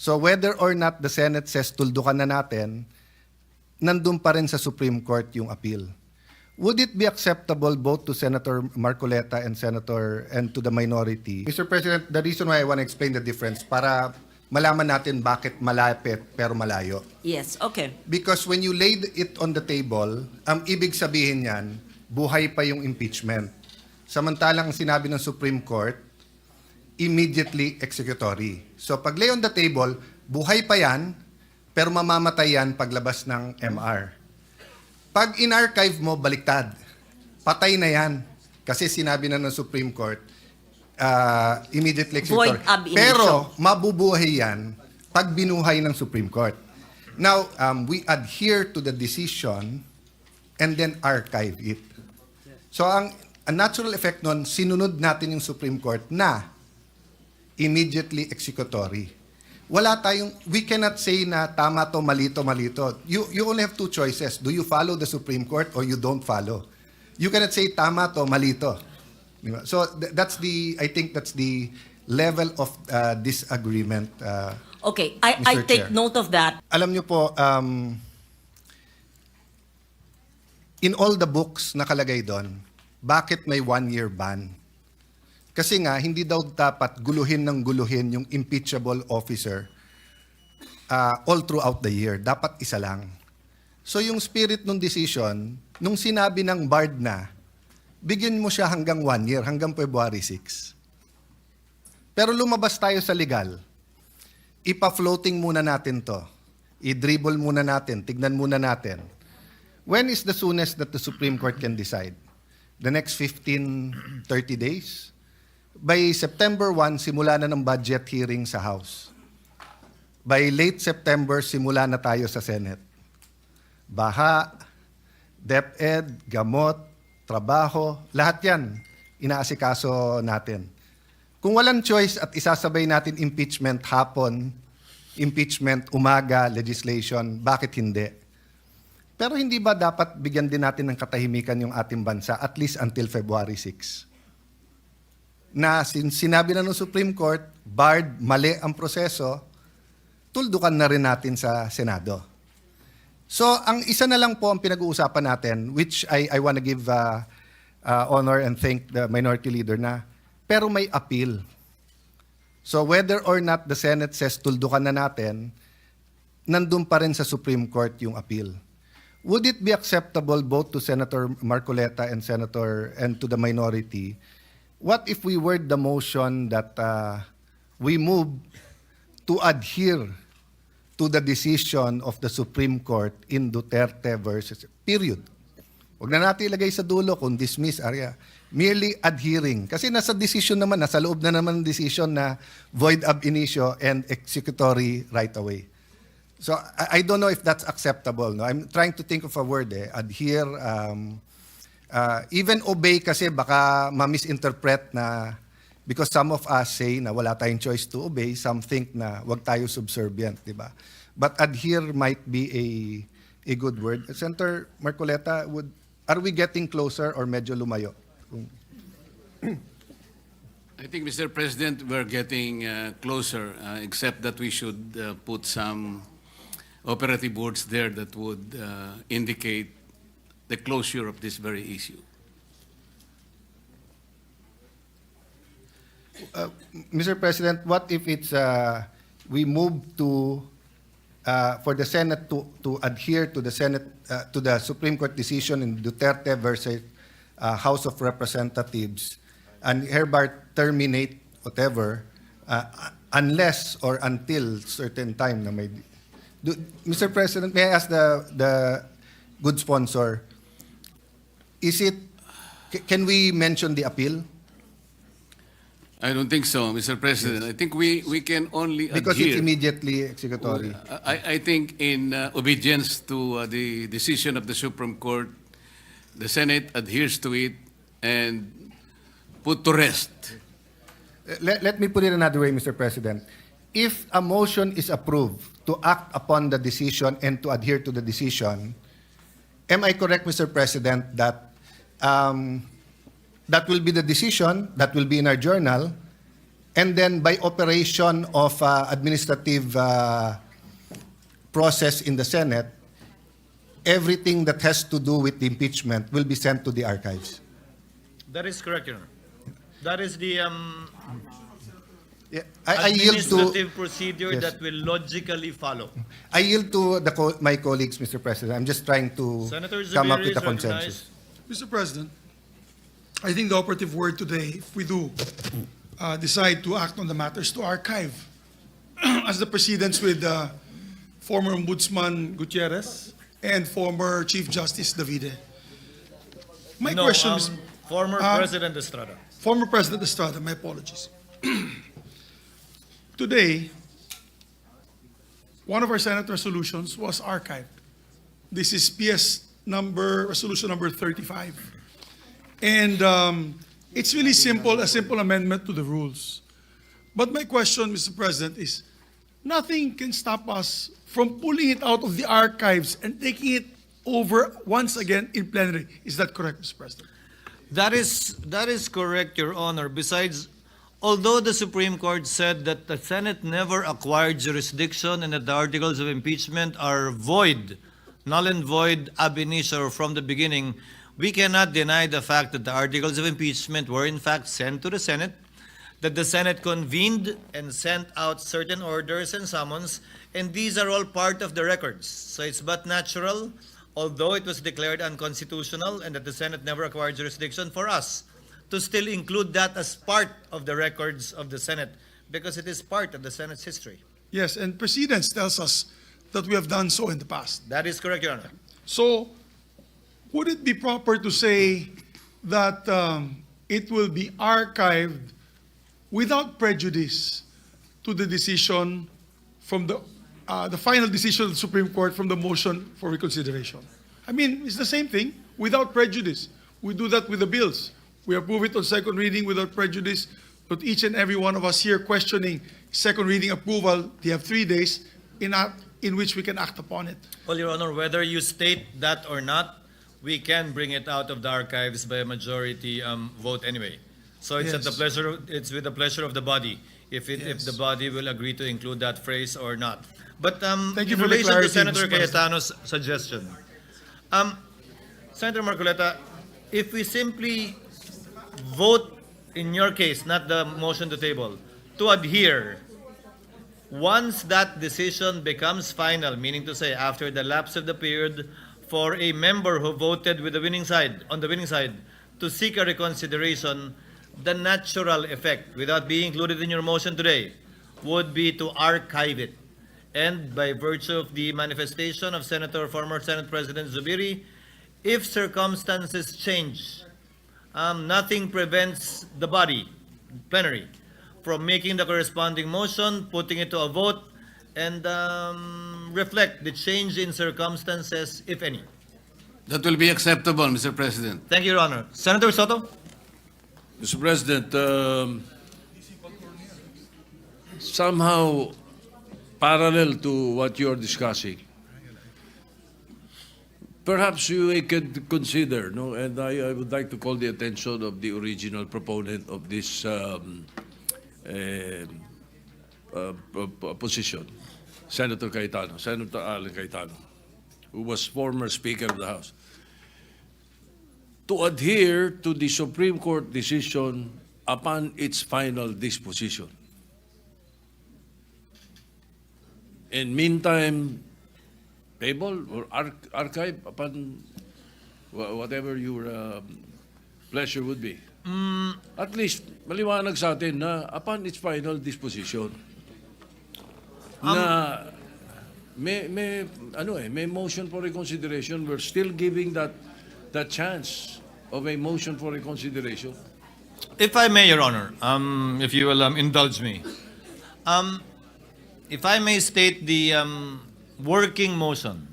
So whether or not the Senate says tuldukan na natin, nandun pa rin sa Supreme Court yung appeal. Would it be acceptable both to Senator Marcoleta and to the minority? Mr. President, the reason why I want to explain the difference para malaman natin bakit malapit pero malayo. Yes, okay. Because when you laid it on the table, ang ibig sabihin niyan, buhay pa yung impeachment. Samantalang sinabi ng Supreme Court, immediately executory. So pag lay on the table, buhay pa yan, pero mamamatay yan paglabas ng MR. Pag in-archive mo, baliktad. Patay na yan. Kasi sinabi na ng Supreme Court, immediately executory. Void ab initio. Pero mabubuhay yan pag binuhay ng Supreme Court. Now, we adhere to the decision and then archive it. So ang natural effect nun, sinunod natin yung Supreme Court na immediately executory. Wala tayong, we cannot say na tama to, malito, malito. You only have two choices. Do you follow the Supreme Court or you don't follow? You cannot say tama to, malito. Diba? So I think that's the level of disagreement. Okay, I take note of that. Alam nyo po, in all the books nakalagay doon, bakit may 1-year ban? Kasi nga, hindi daw dapat guluhin ng guluhin yung impeachable officer all throughout the year. Dapat isa lang. So yung spirit ng decision, nung sinabi ng BARD na, bigyan mo siya hanggang 1 year, hanggang February 6. Pero lumabas tayo sa legal. Ipa-floating muna natin to. I-dribble muna natin, tignan muna natin. When is the soonest that the Supreme Court can decide? The next 15, 30 days? By September 1, simula na ng budget hearing sa House. By late September, simula na tayo sa Senate. Baha, DepEd, gamot, trabaho, lahat yan, inaasikaso natin. Kung walang choice at isasabay natin impeachment hapon, impeachment umaga, legislation, bakit hindi? Pero hindi ba dapat bigyan din natin ng katahimikan yung ating bansa at least until February 6? Na sinabi na ng Supreme Court, barred, mali ang proseso, tuldukan na rin natin sa Senado. So, ang isa na lang po ang pinag-uusapan natin, which I want to give honor and thank the minority leader na, pero may appeal. So, whether or not the Senate says tuldukan na natin, nandun pa rin sa Supreme Court yung appeal. Would it be acceptable both to Senator Marcoleta and to the minority? What if we word the motion that we move to adhere to the decision of the Supreme Court in Duterte versus, period. Huwag na natin ilagay sa dulo kung dismiss, area. Merely adhering. Kasi nasa decision naman, nasa loob na naman decision na void ab initio and executory right away. So I don't know if that's acceptable. No? I'm trying to think of a word. Adhere, even obey kasi baka ma-misinterpret na because some of us say na wala tayong choice to obey, some think na wag tayo subservient, di ba? But adhere might be a good word. Senator Marcoleta, are we getting closer or medyo lumayo? I think, Mr. President, we're getting closer, except that we should put some operative words there that would indicate the closure of this very issue. Mr. President, what if it's we move to for the Senate to adhere to the Supreme Court decision in Duterte versus House of Representatives and hereby terminate whatever unless or until certain time na may. Mr. President, may I ask the good sponsor, can we mention the appeal? I don't think so, Mr. President. Yes. I think we can only because adhere. It's immediately executory. I think in obedience to the decision of the Supreme Court, the Senate adheres to it and put to rest. Let me put it another way, Mr. President. If a motion is approved to act upon the decision and to adhere to the decision, am I correct, Mr. President, that that will be the decision, that will be in our journal, And then by operation of administrative process in the Senate, everything that has to do with the impeachment will be sent to the archives. That is correct, Your Honor. That is the Yeah, I yield to administrative procedure Yes. that will logically follow. I yield to my colleagues, Mr. President. I'm just trying to Senator come up Zubiri with is a consensus. recognized. Mr. President, I think the operative word today, if we do decide to act on the matters, to archive, as the precedents with former Ombudsman Gutierrez and former Chief Justice Davide. My No, question is, former President Estrada. former President Estrada, my apologies. Today, one of our Senate resolutions was archived. This is resolution number 35. And it's really simple, a simple amendment to the rules. But my question, Mr. President, is nothing can stop us from pulling it out of the archives and taking it over once again in plenary. Is that correct, Mr. President? That is correct, Your Honor. Besides, although the Supreme Court said that the Senate never acquired jurisdiction and that the articles of impeachment are void, null and void ab initio from the beginning, we cannot deny the fact that the articles of impeachment were in fact sent to the Senate, that the Senate convened and sent out certain orders and summons, and these are all part of the records. So it's but natural, although it was declared unconstitutional and that the Senate never acquired jurisdiction, for us to still include that as part of the records of the Senate, because it is part of the Senate's history. Yes, and precedence tells us that we have done so in the past. That is correct, Your Honor. So, would it be proper to say that it will be archived without prejudice to the decision from the final decision of the Supreme Court from the motion for reconsideration? I mean, it's the same thing, without prejudice. We do that with the bills. We approve it on second reading without prejudice, but each and every one of us here questioning second reading approval, they have 3 days in which we can act upon it. Well, Your Honor, whether you state that or not, we can bring it out of the archives by a majority vote anyway. So it's at the Yes. pleasure. It's with the pleasure of the body if Yes. the body will agree to include that phrase or not. But Thank you in for the relation to clarity, Senator Mr. President. Cayetano's suggestion, Senator Marcoleta, if we simply vote in your case, not the motion to table, to adhere, once that decision becomes final, meaning to say after the lapse of the period for a member who voted with the winning side, on the winning side, to seek a reconsideration, the natural effect, without being included in your motion today, would be to archive it. And by virtue of the manifestation of former Senate President Zubiri, if circumstances change, nothing prevents the body, plenary, from making the corresponding motion, putting it to a vote, and reflect the change in circumstances, if any. That will be acceptable, Mr. President. Thank you, Your Honor. Senator Soto? Mr. President, somehow parallel to what you're discussing, perhaps you could consider, no, and I would like to call the attention of the original proponent of this position, Senator Cayetano, Senator Alan Cayetano, who was former Speaker of the House, to adhere to the Supreme Court decision upon its final disposition. In meantime, table or archive upon whatever your pleasure would be. At least, maliwanag sa atin na upon its final disposition, na may motion for reconsideration. We're still giving that chance of a motion for reconsideration. If I may, Your Honor, if you will indulge me. If I may state the working motion,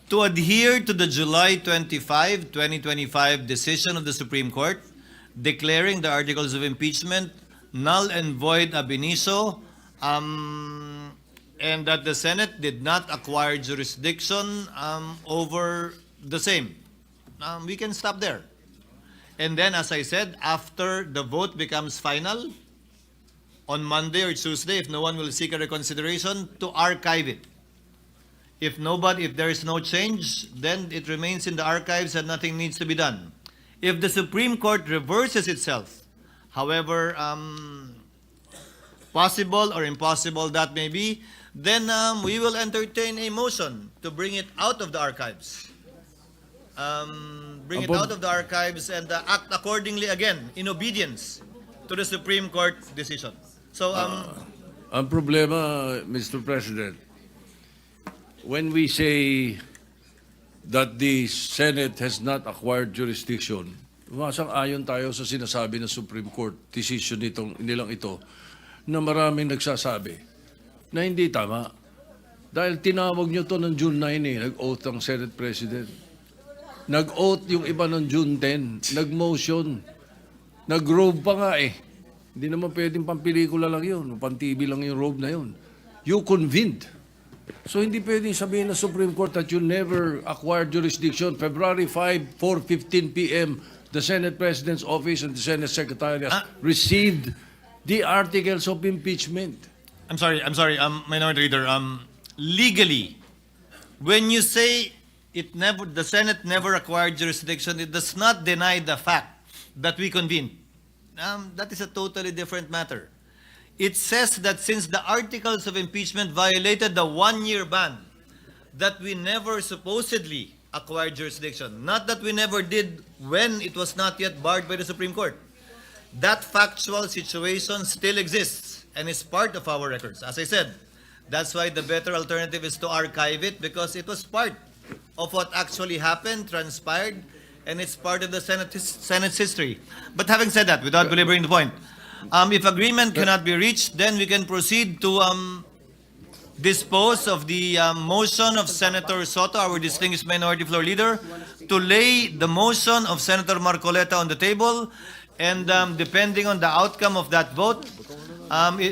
to adhere to the July 25, 2025 decision of the Supreme Court declaring the articles of impeachment null and void ab initio, and that the Senate did not acquire jurisdiction over the same. We can stop there. And then, as I said, after the vote becomes final, on Monday or Tuesday, if no one will seek a reconsideration, to archive it. If there is no change, then it remains in the archives and nothing needs to be done. If the Supreme Court reverses itself, however possible or impossible that may be, then we will entertain a motion to bring it out of the archives. Bring it out of the archives and act accordingly again in obedience to the Supreme Court decision. So, Ang problema, Mr. President, when we say that the Senate has not acquired jurisdiction, masang-ayon tayo sa sinasabi ng Supreme Court decision nilang ito na maraming nagsasabi na hindi tama. Dahil tinawag nyo to ng June 9 nag-oath ang Senate President. Nag-oath yung iba ng June 10, nag-motion, nag-robe pa nga Hindi naman pwedeng pampelikula lang yun, pan-TV lang yung robe na yun. You convened. So hindi pwedeng sabihin ng Supreme Court that you never acquired jurisdiction. February 5, 4:15 p.m., the Senate President's Office and the Senate Secretariat received the articles of impeachment. I'm sorry, Minority Leader. Legally, when you say the Senate never acquired jurisdiction, it does not deny the fact that we convened. That is a totally different matter. It says that since the articles of impeachment violated the one-year ban, that we never supposedly acquired jurisdiction. Not that we never did when it was not yet barred by the Supreme Court. That factual situation still exists and is part of our records. As I said, that's why the better alternative is to archive it, because it was part of what actually happened, transpired, and it's part of the Senate's history. But having said that, without belaboring the point, if agreement cannot be reached, then we can proceed to dispose of the motion of Senator Soto, our distinguished Minority Floor Leader, to lay the motion of Senator Marcoleta on the table, and depending on the outcome of that vote,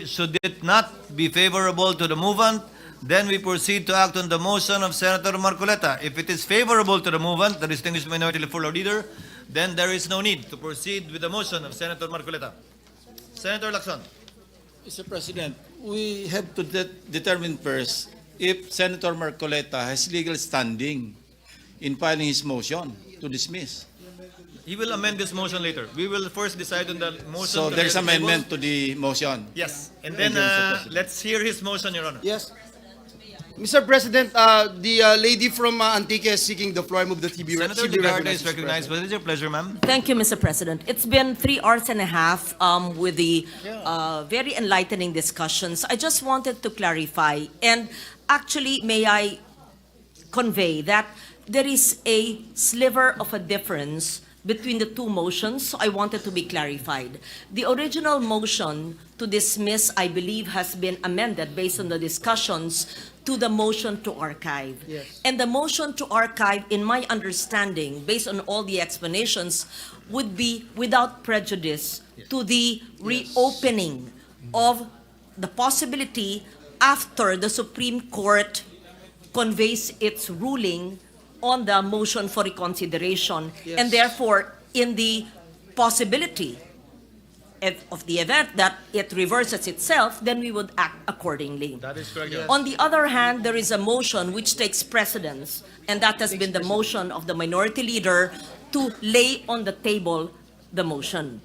should it not be favorable to the movant, then we proceed to act on the motion of Senator Marcoleta. If it is favorable to the movant, the distinguished Minority Floor Leader, then there is no need to proceed with the motion of Senator Marcoleta. Senator Lacson. Mr. President, we have to determine first if Senator Marcoleta has legal standing in filing his motion to dismiss. He will amend this motion later. We will first decide on the motion. So there's amendment to the motion. Yes. And then let's hear his motion, Your Honor. Yes. Mr. President, the lady from Antique is seeking the floor. I move the Senator Legarda is recognized. What is your pleasure, ma'am? Thank you, Mr. President. It's been 3 hours and a half with the very enlightening discussions. I just wanted to clarify, and actually, may I convey that there is a sliver of a difference between the two motions, so I wanted to be clarified. The original motion to dismiss, I believe, has been amended based on the discussions to the motion to archive. Yes. And the motion to archive, in my understanding, based on all the explanations, would be without prejudice to the reopening of the possibility after the Supreme Court conveys its ruling on the motion for reconsideration, Yes. and therefore, in the possibility of the event that it reverses itself, then we would act accordingly. That is correct. Yes. On the other hand, there is a motion which takes precedence, and that has been the motion of the Minority Leader to lay on the table the motion.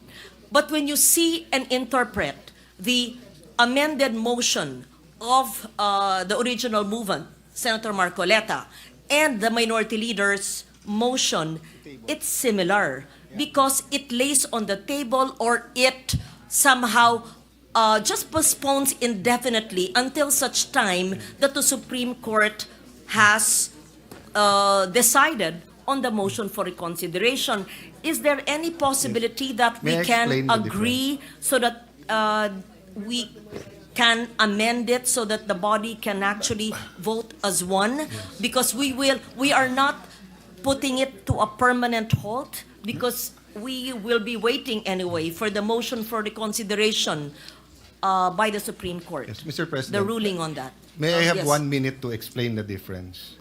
But when you see and interpret the amended motion of the original movement, Senator Marcoleta, and the Minority Leader's motion, it's similar because it lays on the table, or it somehow just postpones indefinitely until such time that the Supreme Court has decided on the motion for reconsideration. Is there any possibility that May I we can explain the agree so that we can amend it so that the body can actually vote as one? Because we are not putting it to a permanent halt, because we will be waiting anyway for the motion for reconsideration by the Supreme Court. Yes, Mr. The President. ruling on that. May I have Yes. 1 minute to explain the difference?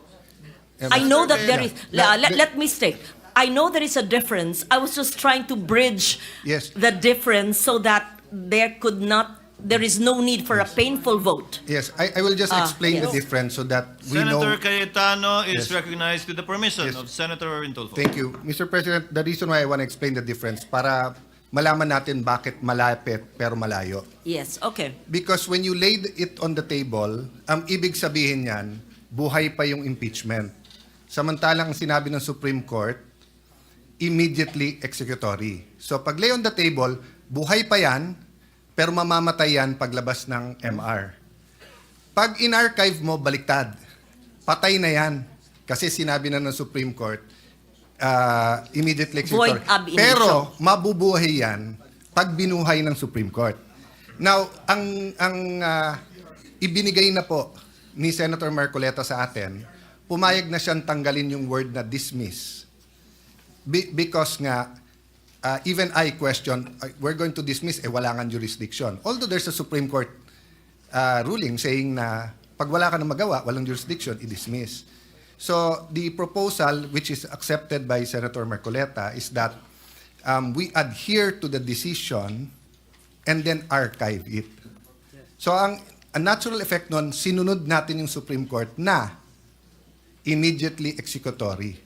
I know that there Yeah. is, let me state, I know there is a difference. I was just trying to bridge Yes. the difference so that there could not there is no need for a painful vote. Yes, I will just explain the yes. difference so that we know. Senator Cayetano is Yes. recognized with the permission Yes. of Senator Intulfo. Thank you. Mr. President, the reason why I want to explain the difference, para malaman natin bakit malapit pero malayo. Yes, okay. Because when you laid it on the table, ang ibig sabihin niyan, buhay pa yung impeachment. Samantalang ang sinabi ng Supreme Court, immediately executory. So pag lay on the table, buhay pa yan, pero mamamatay yan paglabas ng MR. Pag in-archive mo, baliktad. Patay na yan. Kasi sinabi na ng Supreme Court, immediately executory. Void ab initio. Pero mabubuhay yan pag binuhay ng Supreme Court. Now, ang ibinigay na po ni Senator Marcoleta sa atin, pumayag na siyang tanggalin yung word na dismiss. Because nga, even I question, we're going to dismiss, wala nga jurisdiction. Although there's a Supreme Court ruling saying na pag wala ka na magawa, walang jurisdiction, i-dismiss. So the proposal, which is accepted by Senator Marcoleta, is that we adhere to the decision and then archive it. So ang natural effect nun, sinunod natin yung Supreme Court na immediately executory.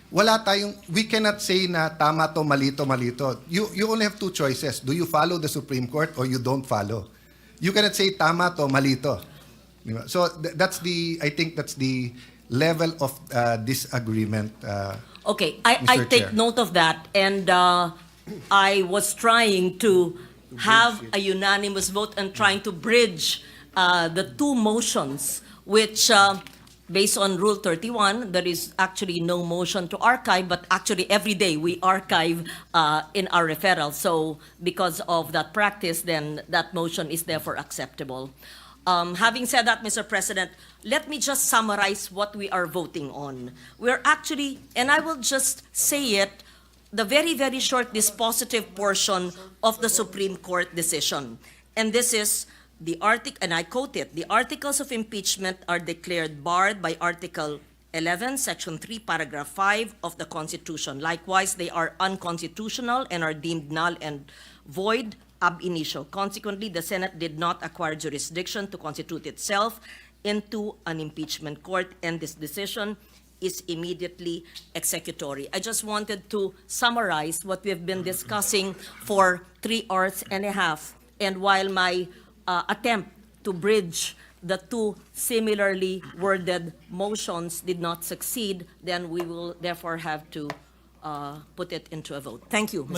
Wala tayong, we cannot say na tama to, malito, malito. You only have two choices. Do you follow the Supreme Court or you don't follow? You cannot say tama to, malito. So that's I think that's the level of disagreement. Okay, I Mr. take Chair. note of that, and I was trying to have a unanimous vote and trying to bridge the two motions, which, based on Rule 31, there is actually no motion to archive, but actually every day we archive in our referral. So because of that practice, then that motion is therefore acceptable. Having said that, Mr. President, let me just summarize what we are voting on. We're actually, and I will just say it, the very, very short dispositive portion of the Supreme Court decision. And this is the article, and I quote it, the articles of impeachment are declared barred by Article 11, Section 3, Paragraph 5 of the Constitution. Likewise, they are unconstitutional and are deemed null and void ab initio. Consequently, the Senate did not acquire jurisdiction to constitute itself into an impeachment court, and this decision is immediately executory. I just wanted to summarize what we've been discussing for 3 hours and a half. And while my attempt to bridge the two similarly worded motions did not succeed, then we will therefore have to put it into a vote. Thank you, Mr.